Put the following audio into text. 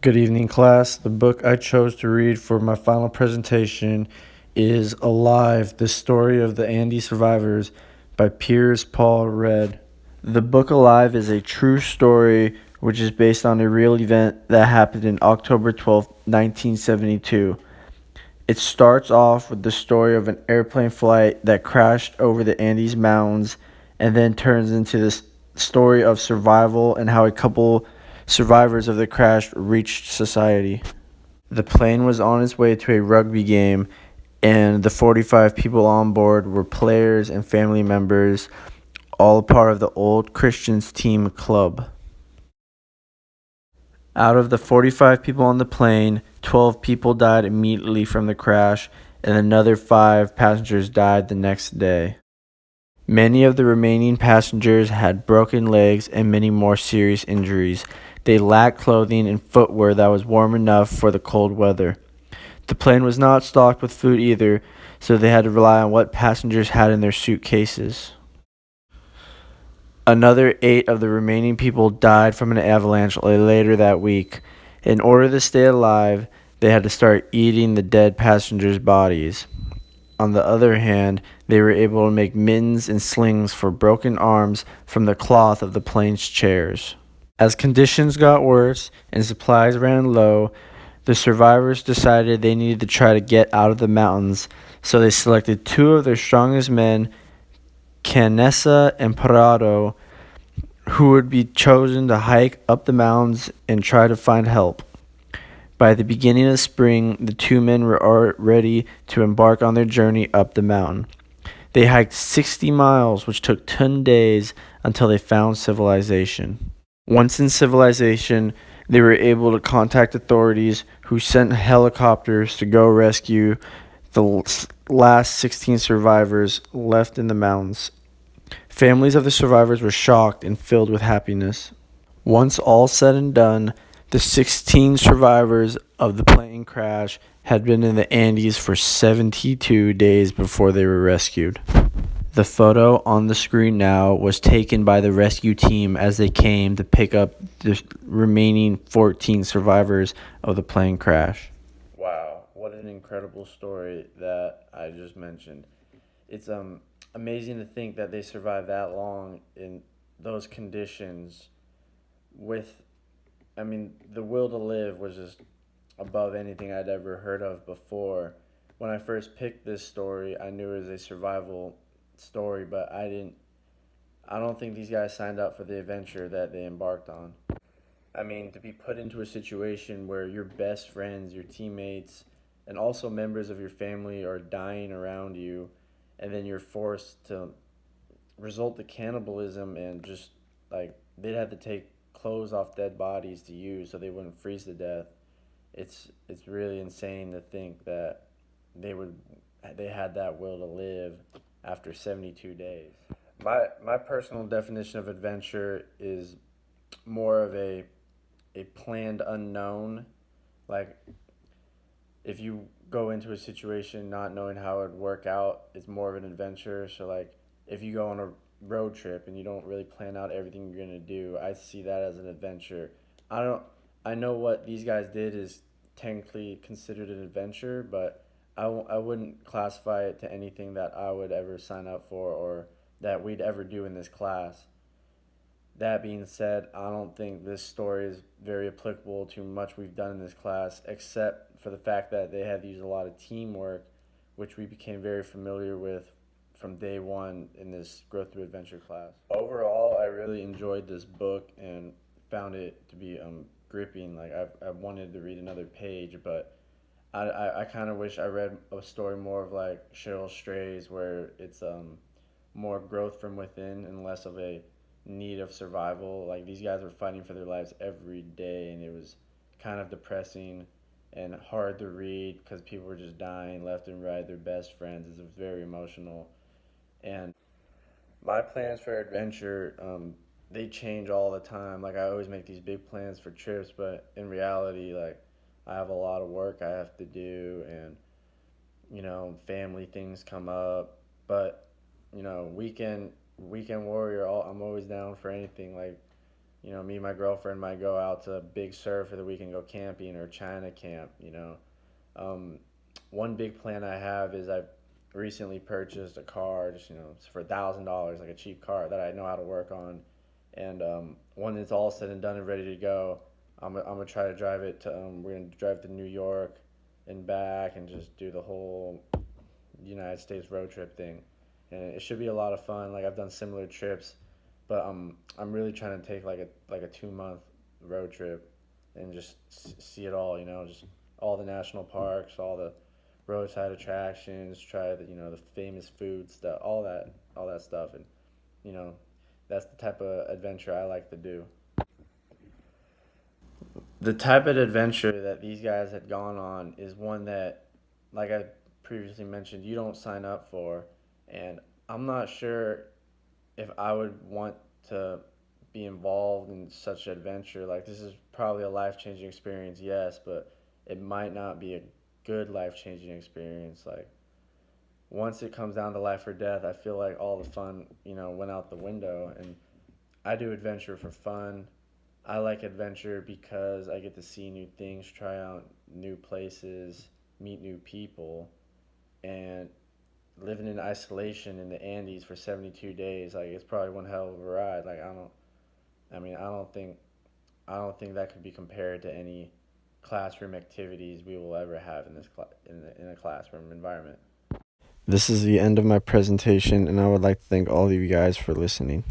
Good evening, class. The book I chose to read for my final presentation is Alive, The Story of the Andes Survivors by Piers Paul Read. The book Alive is a true story which is based on a real event that happened in October 12th, 1972. It starts off with the story of an airplane flight that crashed over the Andes Mountains and then turns into this story of survival and how a couple survivors of the crash reached society. The plane was on its way to a rugby game, and the 45 people on board were players and family members, all part of the Old Christians Team Club. Out of the 45 people on the plane, 12 people died immediately from the crash, and another 5 passengers died the next day. Many of the remaining passengers had broken legs and many more serious injuries. They lacked clothing and footwear that was warm enough for the cold weather. The plane was not stocked with food either, so they had to rely on what passengers had in their suitcases. Another 8 of the remaining people died from an avalanche later that week. In order to stay alive, they had to start eating the dead passengers' bodies. On the other hand, they were able to make mittens and slings for broken arms from the cloth of the plane's chairs. As conditions got worse and supplies ran low, the survivors decided they needed to try to get out of the mountains, so they selected 2 of their strongest men, Canessa and Parado, who would be chosen to hike up the mountains and try to find help. By the beginning of spring, the 2 men were ready to embark on their journey up the mountain. They hiked 60 miles, which took 10 days until they found civilization. Once in civilization, they were able to contact authorities who sent helicopters to go rescue the last 16 survivors left in the mountains. Families of the survivors were shocked and filled with happiness. Once all said and done, the 16 survivors of the plane crash had been in the Andes for 72 days before they were rescued. The photo on the screen now was taken by the rescue team as they came to pick up the remaining 14 survivors of the plane crash. Wow, what an incredible story that I just mentioned. It's amazing to think that they survived that long in those conditions with, I mean, the will to live was just above anything I'd ever heard of before. When I first picked this story, I knew it was a survival story, but I don't think these guys signed up for the adventure that they embarked on. I mean, to be put into a situation where your best friends, your teammates, and also members of your family are dying around you, and then you're forced to resort to cannibalism and just like they'd have to take clothes off dead bodies to use so they wouldn't freeze to death. It's really insane to think that they would they had that will to live after 72 days. My personal definition of adventure is more of a planned unknown. Like if you go into a situation not knowing how it would work out, it's more of an adventure. So like if you go on a road trip and you don't really plan out everything you're gonna do, I see that as an adventure. I don't. I know what these guys did is technically considered an adventure, but I wouldn't classify it to anything that I would ever sign up for or that we'd ever do in this class. That being said, I don't think this story is very applicable to much we've done in this class, except for the fact that they had to use a lot of teamwork, which we became very familiar with from day one in this Growth Through Adventure class. Overall, I really enjoyed this book and found it to be gripping. Like I wanted to read another page, but I kind of wish I read a story more of like Cheryl Stray's, where it's more growth from within and less of a need of survival. Like these guys were fighting for their lives every day, and it was kind of depressing and hard to read because people were just dying left and right. Their best friends. It was very emotional. And my plans for adventure, they change all the time. Like I always make these big plans for trips, but in reality, like I have a lot of work I have to do, and family things come up. But weekend warrior, I'm always down for anything. Like me and my girlfriend might go out to Big Sur for the weekend, go camping or China camp. Um, One big plan I have is I've recently purchased a car, just for $1,000, like a cheap car that I know how to work on, and when it's all said and done and ready to go, I'm gonna try to drive it to. We're gonna drive to New York and back, and just do the whole United States road trip thing, and it should be a lot of fun. Like I've done similar trips, but I'm really trying to take like a 2 month road trip and just see it all. Just all the national parks, all the roadside attractions, try the famous foods, all that stuff, and you know that's the type of adventure I like to do. The type of adventure that these guys had gone on is one that, like I previously mentioned, you don't sign up for, and I'm not sure if I would want to be involved in such an adventure. Like this is probably a life changing experience, yes, but it might not be a good life changing experience. Like once it comes down to life or death, I feel like all the fun, went out the window. And I do adventure for fun. I like adventure because I get to see new things, try out new places, meet new people, and living in isolation in the Andes for 72 days, like it's probably one hell of a ride. Like I mean, I don't think that could be compared to any classroom activities we will ever have in in a classroom environment. This is the end of my presentation, and I would like to thank all of you guys for listening.